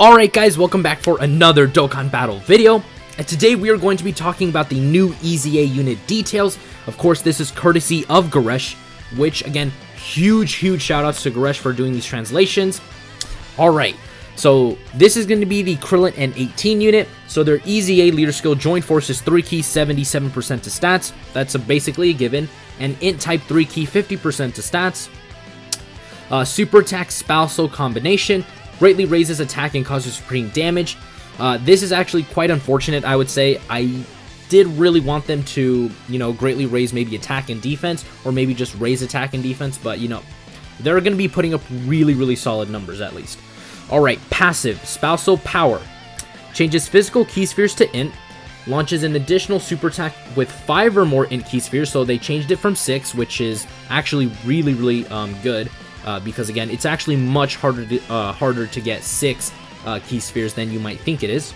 Alright guys, welcome back for another Dokkan Battle video, and today we are going to be talking about the new EZA unit details. Of course, this is courtesy of Goresh, which again, huge shoutouts to Goresh for doing these translations. Alright, so this is going to be the Krillin N18 unit. So their EZA leader skill joint force is 3 key 77% to stats, that's basically a given, and int type 3 key 50% to stats. Super attack spousal combination greatly raises attack and causes supreme damage. This is actually quite unfortunate, I would say. I did really want them to, greatly raise maybe attack and defense, or maybe just raise attack and defense, but, they're going to be putting up really solid numbers at least. Alright, passive, spousal power. Changes physical key spheres to int, launches an additional super attack with 5 or more int key spheres, so they changed it from 6, which is actually really good. Because again, it's actually much harder to get 6 key spheres than you might think it is.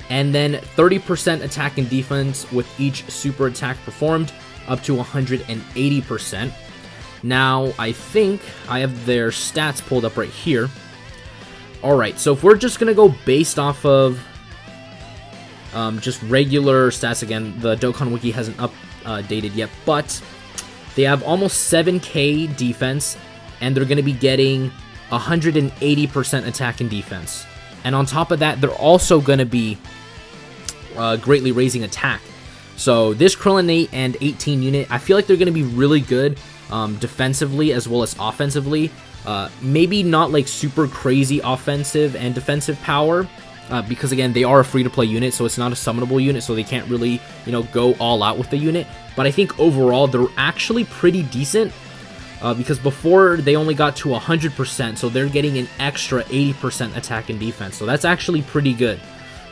And then 30% attack and defense with each super attack performed, up to 180%. Now, I think I have their stats pulled up right here. Alright, so if we're just going to go based off of just regular stats, again, the Dokkan Wiki hasn't updated yet, but they have almost 7k defense, and they're going to be getting 180% attack and defense. And on top of that, they're also going to be greatly raising attack. So this Krillin 8 and 18 unit, I feel like they're going to be really good defensively as well as offensively. Maybe not like super crazy offensive and defensive power, because again, they are a free-to-play unit, so it's not a summonable unit, so they can't really, go all out with the unit. But I think overall, they're actually pretty decent, because before, they only got to 100%, so they're getting an extra 80% attack and defense, so that's actually pretty good.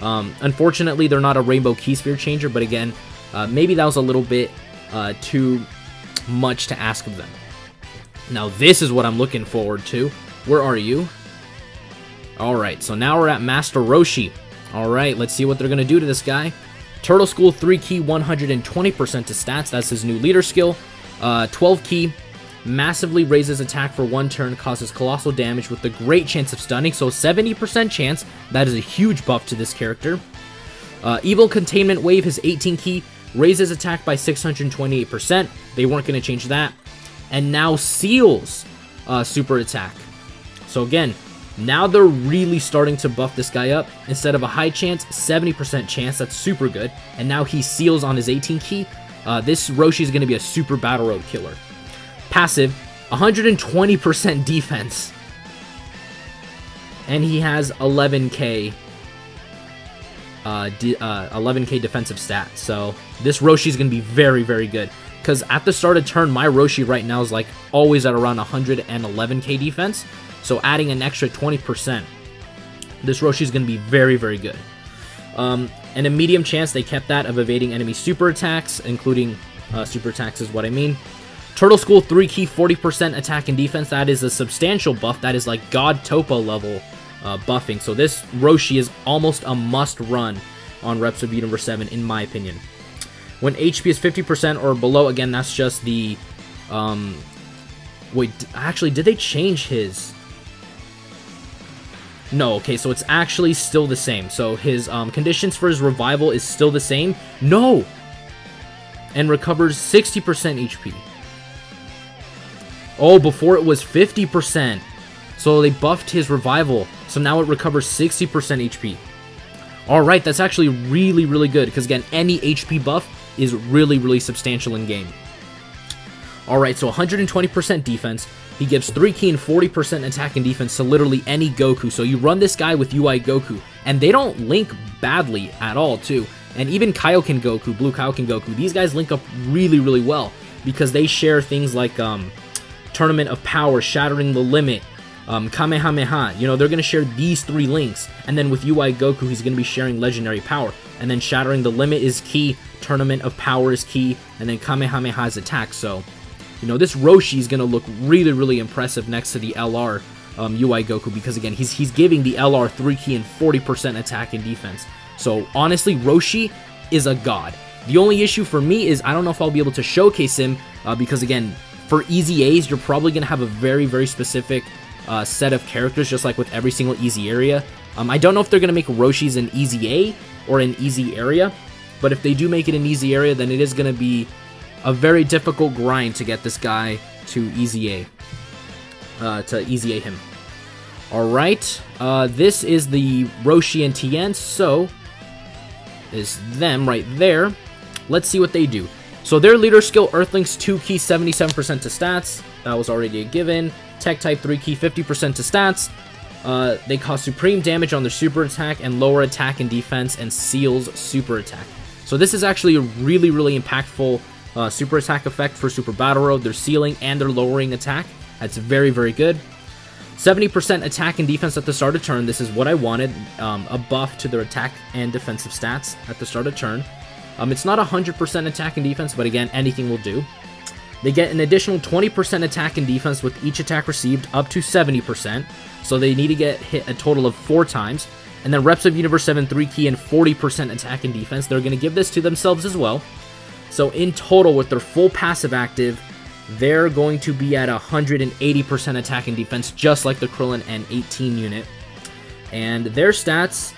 Unfortunately, they're not a Rainbow Key Sphere changer, but again, maybe that was a little bit too much to ask of them. Now, this is what I'm looking forward to. Where are you? Alright, so now we're at Master Roshi. Alright, let's see what they're going to do to this guy. Turtle School 3 key 120% to stats, that's his new leader skill. 12 key, massively raises attack for 1 turn, causes colossal damage with a great chance of stunning, so 70% chance, that is a huge buff to this character. Evil Containment Wave, his 18 key, raises attack by 628%, they weren't going to change that. And now Seals super attack. So again, now they're really starting to buff this guy up. Instead of a high chance, 70% chance. That's super good. And now he seals on his 18 key. This Roshi is going to be a super battle road killer. Passive, 120% defense. And he has 11k 11k defensive stats. So this Roshi is going to be very good. Because at the start of turn, my Roshi right now is like always at around 111k defense. So adding an extra 20%, this Roshi is going to be very good. And a medium chance, they kept that, of evading enemy super attacks, including super attacks is what I mean. Turtle School 3 key 40% attack and defense, that is a substantial buff. That is like God Topa level buffing. So this Roshi is almost a must run on Reps of Universe 7 in my opinion. When HP is 50% or below, again, that's just the... wait, actually, did they change his... No, okay, so it's actually still the same. So his conditions for his revival is still the same. No! And recovers 60% HP. Oh, before it was 50%. So they buffed his revival. So now it recovers 60% HP. Alright, that's actually really good. Because again, any HP buff is really substantial in game. Alright, so 120% defense. He gives 3 key and 40% attack and defense to literally any Goku. So you run this guy with UI Goku, and they don't link badly at all, too. And even Kaioken Goku, Blue Kaioken Goku, these guys link up really well, because they share things like Tournament of Power, Shattering the Limit, Kamehameha. They're going to share these 3 links. And then with UI Goku, he's going to be sharing Legendary Power. And then Shattering the Limit is key, Tournament of Power is key, and then Kamehameha is attack. So, this Roshi is going to look really impressive next to the LR UI Goku, because again, he's giving the LR 3 key and 40% attack and defense. So honestly, Roshi is a god. The only issue for me is I don't know if I'll be able to showcase him, because again, for EZAs, you're probably going to have a very specific set of characters, just like with every single easy area. I don't know if they're going to make Roshi's an easy A or an easy area, but if they do make it an easy area, then it is going to be a very difficult grind to get this guy to easy A him. Alright, this is the Roshi and Tien, so is them right there. Let's see what they do. So their leader skill, Earthlings 2 key, 77% to stats. That was already a given. Tech type 3 key, 50% to stats. They cause supreme damage on their super attack and lower attack and defense and seals super attack. So this is actually a really, really impactful super attack effect for Super Battle Road. They're sealing and they're lowering attack. That's very, very good. 70% attack and defense at the start of turn. This is what I wanted. A buff to their attack and defensive stats at the start of turn. It's not 100% attack and defense, but again, anything will do. They get an additional 20% attack and defense with each attack received, up to 70%. So they need to get hit a total of 4 times. And then Reps of Universe 7 3 key and 40% attack and defense. They're going to give this to themselves as well. So in total, with their full passive active, they're going to be at 180% attack and defense, just like the Krillin N18 unit. And their stats,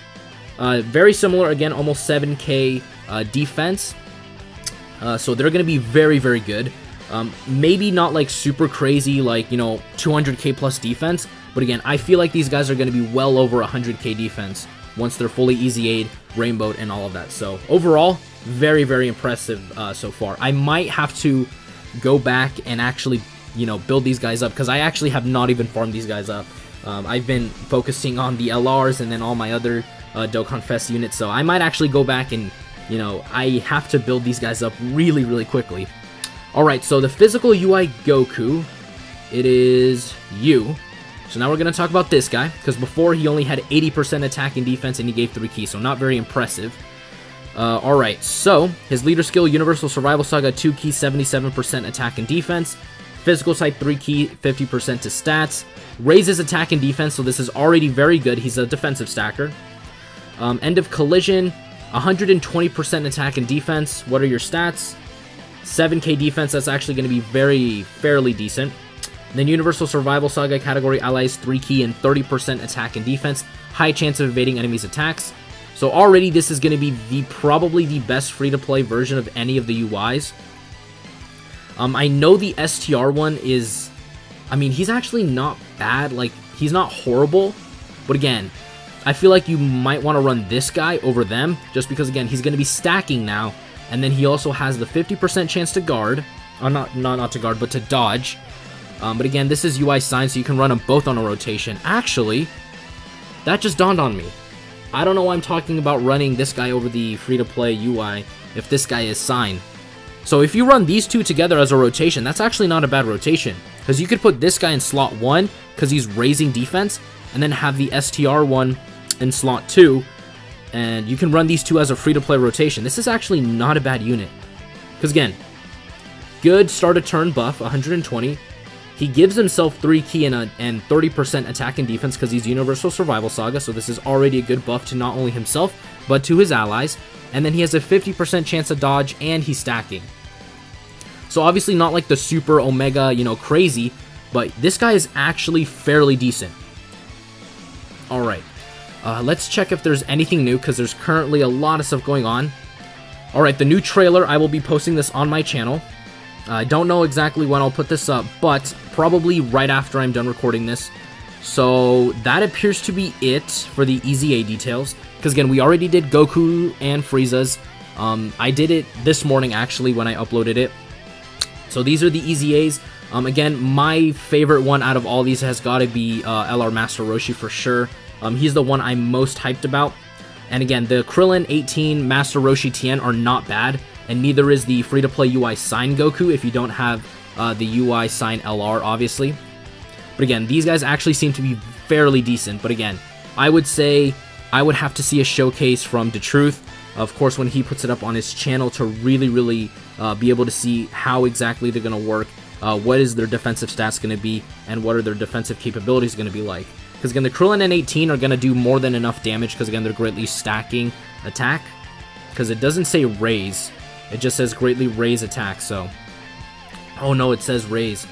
very similar, again, almost 7k defense. So they're going to be very, very good. Maybe not like super crazy, like, you know, 200k plus defense. But again, I feel like these guys are going to be well over 100k defense once they're fully easy-aid, rainbowed, and all of that. So overall, very, very impressive so far. I might have to go back and actually, you know, build these guys up, because I actually have not even farmed these guys up. I've been focusing on the LRs and then all my other Dokkan Fest units, so I might actually go back and, you know, I have to build these guys up really, really quickly. Alright, so the physical UI Goku, it is you. So now we're going to talk about this guy, because before he only had 80% attack and defense and he gave 3 keys, so not very impressive. Alright, so his leader skill, Universal Survival Saga 2 key, 77% attack and defense. Physical type 3 key, 50% to stats. Raises attack and defense, so this is already very good. He's a defensive stacker. End of Collision, 120% attack and defense. What are your stats? 7k defense, that's actually going to be fairly decent. And then Universal Survival Saga category allies 3 key and 30% attack and defense. High chance of evading enemies' attacks. So already this is going to be probably the best free-to-play version of any of the UIs. I know the STR one is, I mean, he's actually not bad. Like, he's not horrible. But again, I feel like you might want to run this guy over them, just because, again, he's going to be stacking now. And then he also has the 50% chance to guard. Not to guard, but to dodge. But again, this is UI Sign, so you can run them both on a rotation. Actually, that just dawned on me. I don't know why I'm talking about running this guy over the free-to-play UI if this guy is Sign. So if you run these two together as a rotation, that's actually not a bad rotation. Because you could put this guy in slot 1, because he's raising defense, and then have the STR one in slot 2, and you can run these two as a free-to-play rotation. This is actually not a bad unit. Because again, good start of turn buff, 120. He gives himself 3 key and 30% attack and defense because he's Universal Survival Saga, so this is already a good buff to not only himself, but to his allies. And then he has a 50% chance to dodge, and he's stacking. So obviously not like the super omega, you know, crazy, but this guy is actually fairly decent. Alright, let's check if there's anything new, because there's currently a lot of stuff going on. Alright, the new trailer, I will be posting this on my channel. I don't know exactly when I'll put this up, but probably right after I'm done recording this. So that appears to be it for the EZA details. Because again, we already did Goku and Frieza's. I did it this morning actually when I uploaded it. So these are the EZAs. Again, my favorite one out of all these has got to be LR Master Roshi for sure. He's the one I'm most hyped about. And again, the Krillin 18 Master Roshi Tien are not bad. And neither is the free-to-play UI Sign Goku if you don't have the UI Sign LR, obviously. But again, these guys actually seem to be fairly decent. But again, I would say I would have to see a showcase from DeTruth, of course, when he puts it up on his channel to really, really be able to see how exactly they're going to work, what is their defensive stats going to be, and what are their defensive capabilities going to be like. Because again, the Krillin N18 are going to do more than enough damage because again, they're greatly stacking attack. Because it doesn't say raise. It just says greatly raise attack, so... Oh no, it says raise.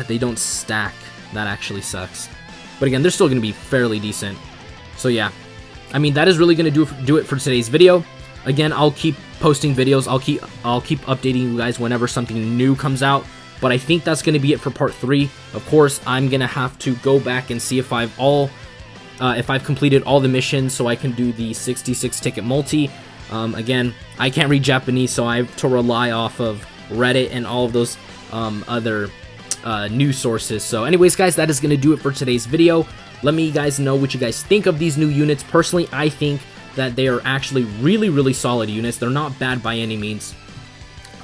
They don't stack. That actually sucks. But again, they're still going to be fairly decent. So yeah, I mean, that is really going to do it for today's video. Again, I'll keep posting videos. I'll keep updating you guys whenever something new comes out. But I think that's going to be it for part 3. Of course, I'm going to have to go back and see if I've completed all the missions so I can do the 66 ticket multi. Again, I can't read Japanese, so I have to rely off of Reddit and all of those other news sources. So anyways, guys, that is going to do it for today's video. Let me guys know what you guys think of these new units. Personally, I think that they are actually really, really solid units. They're not bad by any means.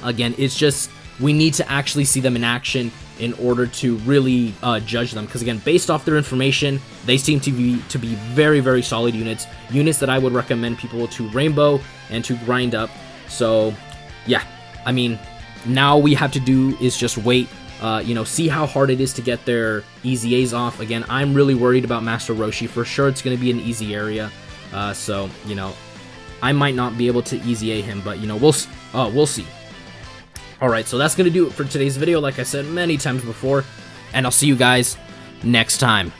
Again, it's just we need to actually see them in action in order to really judge them. Because again, based off their information, they seem to be very, very solid units. Units that I would recommend people to rainbow and to grind up. So yeah, I mean, now all we have to do is just wait. You know, see how hard it is to get their EZAs off. Again, I'm really worried about Master Roshi. For sure, it's going to be an easy area. So, you know, I might not be able to EZA him, but, you know, we'll see. Alright, so that's going to do it for today's video, like I said many times before, and I'll see you guys next time.